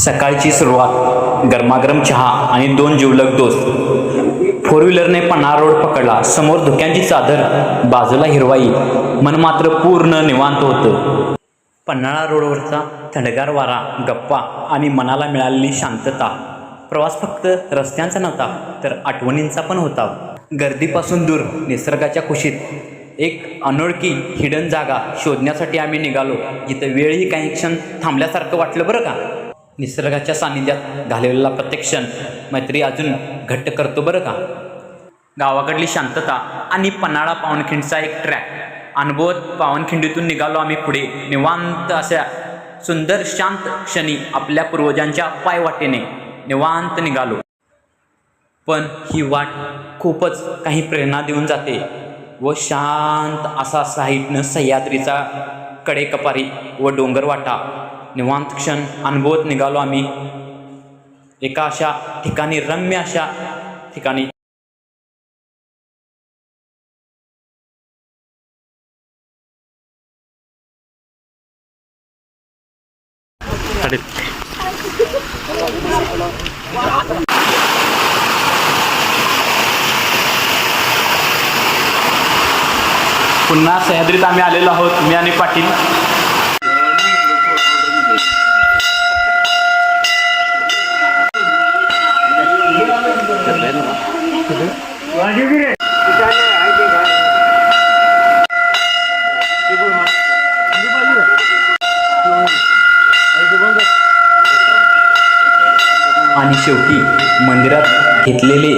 सकाळची सुरुवात, गरमागरम चहा आणि 2 जिवलग दोस्त. फोर व्हीलरने पन्हाळा रोड पकडला. समोर धुक्यांची चादर, बाजूला हिरवाई, मन मात्र पूर्ण निवांत होतं. पन्हाळा रोडवरचा थंडगार वारा, गप्पा आणि मनाला मिळालेली शांतता. प्रवास फक्त रस्त्यांचा नव्हता तर आठवणींचा पण होता. गर्दीपासून दूर, निसर्गाच्या कुशीत एक अनोळखी हिडन जागा शोधण्यासाठी आम्ही निघालो, जिथं वेळही काही क्षण थांबल्यासारखं वाटलं बरं का. निसर्गाच्या सानिध्यात घालवलेला प्रत्येक क्षण मैत्री अजून घट्ट करतो बरं का. गावाकडली शांतता आणि पन्हाळा पावनखिंडचा एक ट्रॅक अनुभवत पावनखिंडीतून निघालो आम्ही पुढे. निवांत अशा सुंदर शांत क्षणी आपल्या पूर्वजांच्या पायवाटेने निवांत निघालो. पण ही वाट खूपच काही प्रेरणा देऊन जाते व शांत असा साईडनं सह्याद्रीचा कडेकपारी व डोंगरवाटा निवांत क्षण अनुभवत निघालो आम्ही एका अशा ठिकाणी, रम्य अशा ठिकाणी. पुन्हा सह्याद्रीत आम्ही आलेलो आहोत, मी आणि पाटील. आणि शेवटी मंदिरात घेतलेले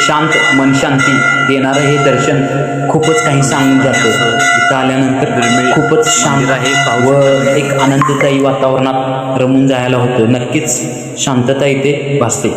शांत मनशांती देणारं हे दर्शन खूपच काही सांगून जातं. इथं आल्यानंतर खूपच शांत आहे व एक आनंददायी वातावरणात रमून जायला होतं. नक्कीच शांतता इथे भासते.